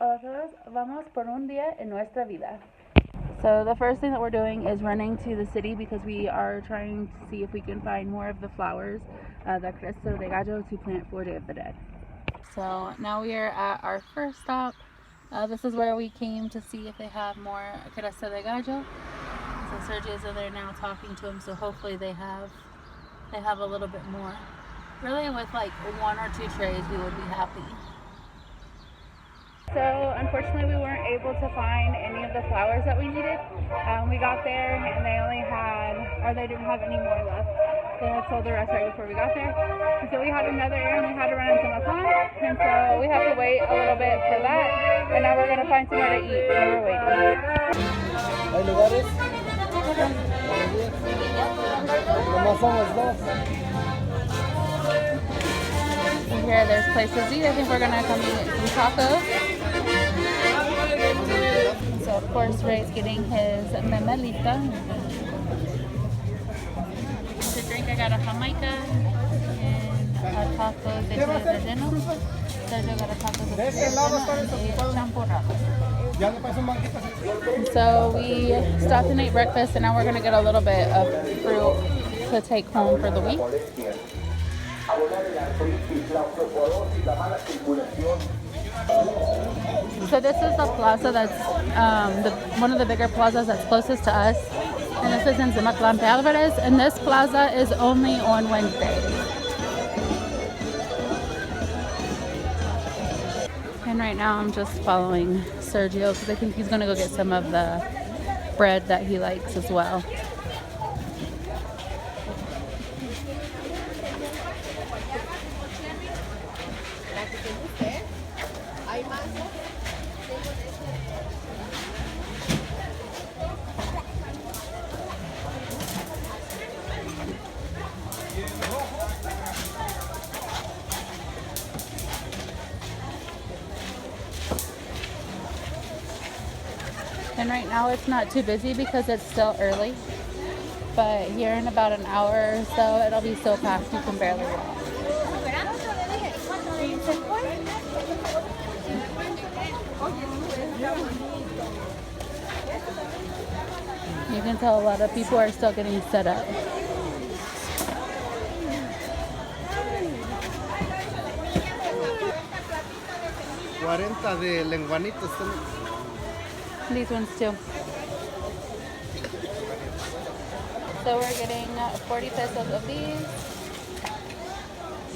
Nosotros vamos por un día en Nuestra Vida. So the first thing that we're doing is running to the city because we are trying to see if we can find more of the flowers, the cresta de gallo, to plant for Day of the Dead. So now we are at our first stop. This is where we came to see if they have more cresta de gallo. So Sergio's in there now talking to him, so hopefully they have a little bit more. Really, with like 1 or 2 trays, we would be happy. So unfortunately we weren't able to find any of the flowers that we needed. We got there and they didn't have any more left. They had sold the rest right before we got there. And so we had another errand, we had to run into Macon, and so we have to wait a little bit for that. And now we're going to find somewhere to eat while we're waiting. ¿Hay lugares? Nomás somos dos. Here there's places to eat. I think we're going to come eat some tacos. So of course Ray's getting his memelita. To drink I got a jamaica and a tacos de relleno. Sergio got a tacos de relleno and a champurrado. So we stopped and ate breakfast, and now we're going to get a little bit of fruit to take home for the week. So this is the plaza that's one of the bigger plazas that's closest to us, and this is in Zimatlan Alvarez, and this plaza is only on Wednesdays. And right now I'm just following Sergio because I think he's gonna go get some of the bread that he likes as well. And right now it's not too busy because it's still early, but here in about an hour or so it'll be so packed you can barely walk. You can tell a lot of people are still getting set up. $40 de lenguanitos. These ones too. So we're getting 40 pesos of these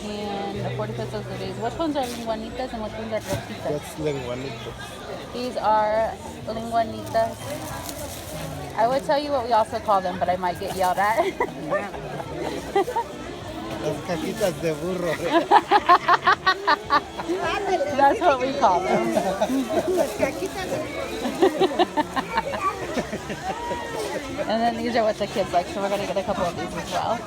and 40 pesos of these. Which ones are linguanitas and which ones are rojitas? That's lenguanitos. These are linguanitas. I would tell you what we also call them, but I might get yelled at. Las cajitas de burro. That's what we call them. And then these are what the kids like, so we're going to get a couple of these as well.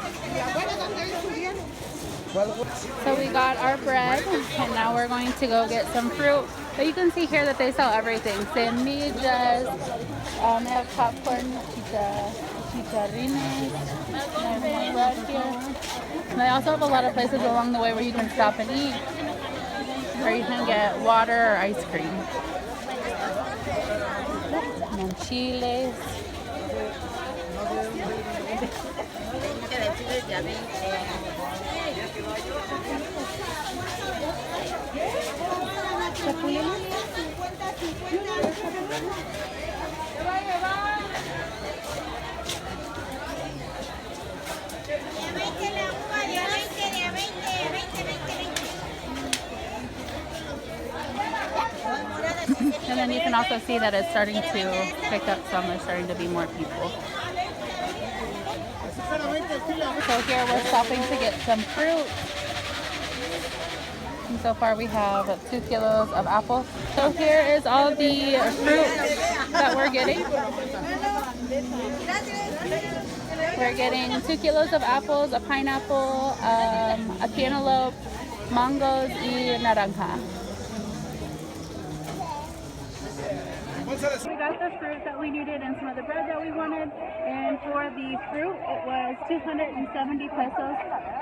So we got our bread, and now we're going to go get some fruit. But you can see here that they sell everything. Semillas, they have popcorn, chicharrines, they have bread here. And they also have a lot of places along the way where you can stop and eat, or you can get water or ice cream. And chiles. And then you can also see that it's starting to pick up some. There's starting to be more people. So here we're stopping to get some fruit. And so far we have 2 kilos of apples. So here is all the fruit that we're getting. We're getting 2 kilos of apples, a pineapple, a cantaloupe, mangoes, y naranja. We got the fruit that we needed and some of the bread that we wanted, and for the fruit it was 270 pesos,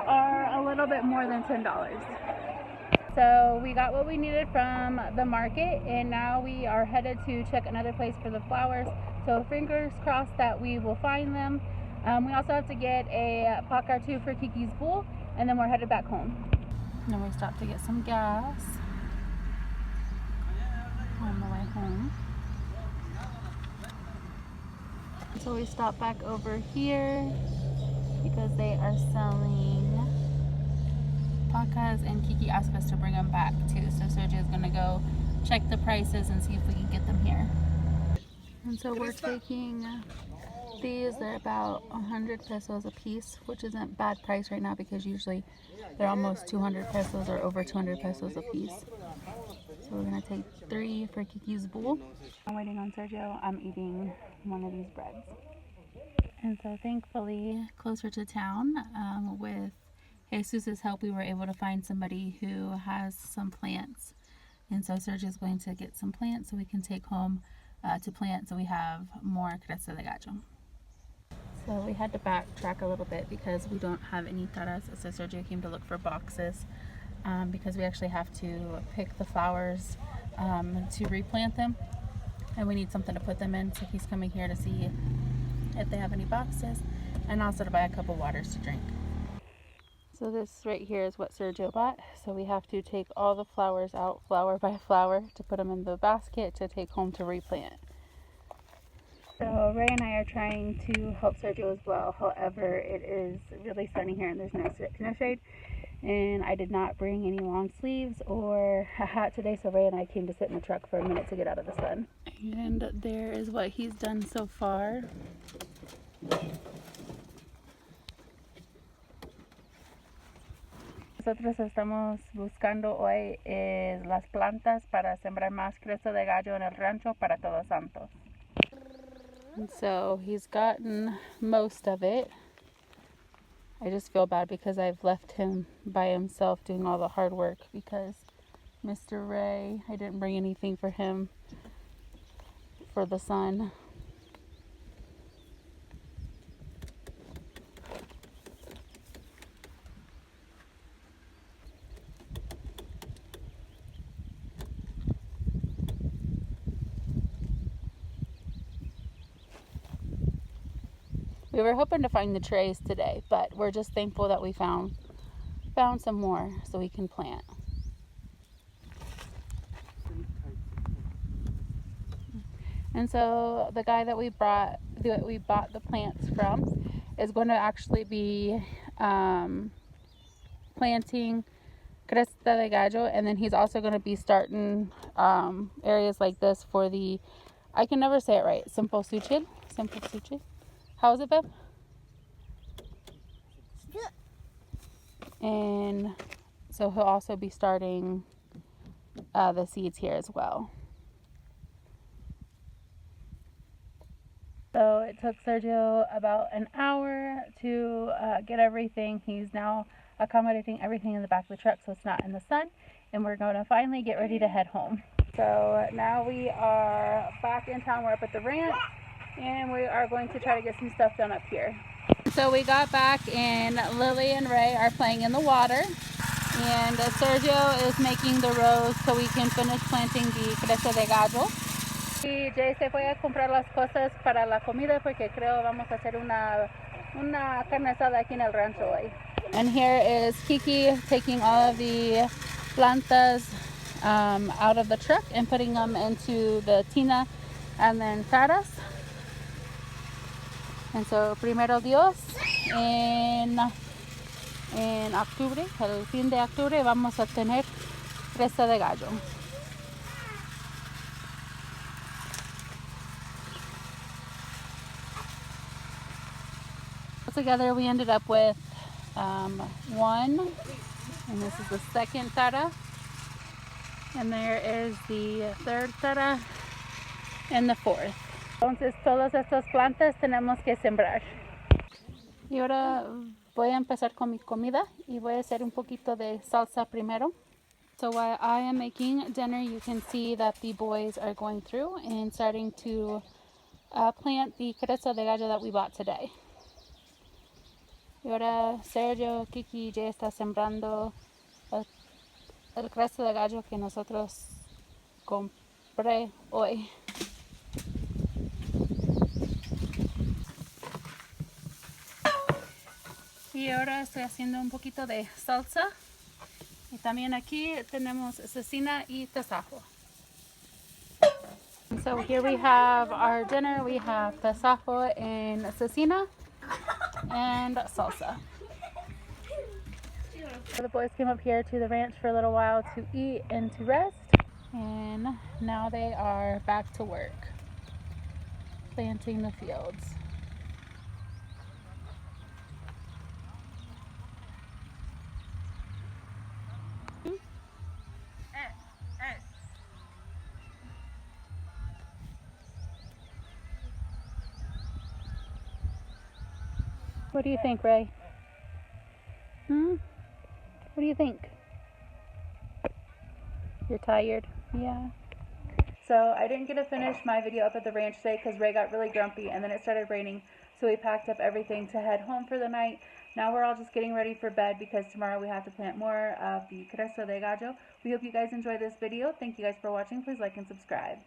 or a little bit more than $10. So we got what we needed from the market, and now we are headed to check another place for the flowers. So fingers crossed that we will find them. We also have to get a pack or two for Kiki's bull, and then we're headed back home. And then we stopped to get some gas on the way home. So we stopped back over here because they are selling pacas, and Kiki asked us to bring them back too. So Sergio's gonna go check the prices and see if we can get them here. And so we're taking these. They're about 100 pesos a piece, which isn't bad price right now because usually they're almost 200 pesos or over 200 pesos a piece. So we're gonna take 3 for Kiki's bull. I'm waiting on Sergio. I'm eating one of these breads. And so thankfully, closer to town, with Jesus' help, we were able to find somebody who has some plants. And so Sergio's going to get some plants so we can take home to plant so we have more cresta de gallo. So we had to backtrack a little bit because we don't have any taras. So Sergio came to look for boxes because we actually have to pick the flowers to replant them. And we need something to put them in. So he's coming here to see if they have any boxes and also to buy a couple waters to drink. So this right here is what Sergio bought. So we have to take all the flowers out, flower by flower, to put them in the basket to take home to replant. So Ray and I are trying to help Sergio as well. However, it is really sunny here and there's no shade. And I did not bring any long sleeves or a hat today, so Ray and I came to sit in the truck for a minute to get out of the sun. And there is what he's done so far. Nosotros estamos buscando hoy las plantas para sembrar más cresta de gallo en el rancho para Todos Santos. And so he's gotten most of it. I just feel bad because I've left him by himself doing all the hard work because Mr. Ray, I didn't bring anything for him for the sun. We were hoping to find the trays today, but we're just thankful that we found some more so we can plant. And so the guy that we bought the plants from is going to actually be planting cresta de gallo, and then he's also going to be starting areas like this for the, I can never say it right, simple suchil. How is it, babe? And so he'll also be starting the seeds here as well. So it took Sergio about an hour to get everything. He's now accommodating everything in the back of the truck so it's not in the sun. And we're going to finally get ready to head home. So now we are back in town. We're up at the ranch. And we are going to try to get some stuff done up here. So we got back and Lily and Ray are playing in the water. And Sergio is making the rows so we can finish planting the cresta de gallo. Y Jay se fue a comprar las cosas para la comida porque creo vamos a hacer una carne asada aquí en el rancho hoy. And here is Kiki taking all of the plantas out of the truck and putting them into the tina and then taras. And so, primero Dios, en octubre, el fin de octubre, vamos a tener cresta de gallo. Together we ended up with one, and this is the second tara. And there is the third tara and the fourth. Entonces todas estas plantas tenemos que sembrar. Y ahora voy a empezar con mi comida y voy a hacer un poquito de salsa primero. So while I am making dinner, you can see that the boys are going through and starting to plant the cresta de gallo that we bought today. Y ahora Sergio, Kiki y Jay está sembrando el cresta de gallo que nosotros compré hoy. Y ahora estoy haciendo un poquito de salsa. Y también aquí tenemos cecina y tasajo. So here we have our dinner. We have tasajo and cecina and salsa. So the boys came up here to the ranch for a little while to eat and to rest. And now they are back to work, planting the fields. What do you think, Ray? What do you think? You're tired? Yeah. So I didn't get to finish my video up at the ranch today because Ray got really grumpy and then it started raining. So we packed up everything to head home for the night. Now we're all just getting ready for bed because tomorrow we have to plant more of the cresta de gallo. We hope you guys enjoy this video. Thank you guys for watching. Please like and subscribe.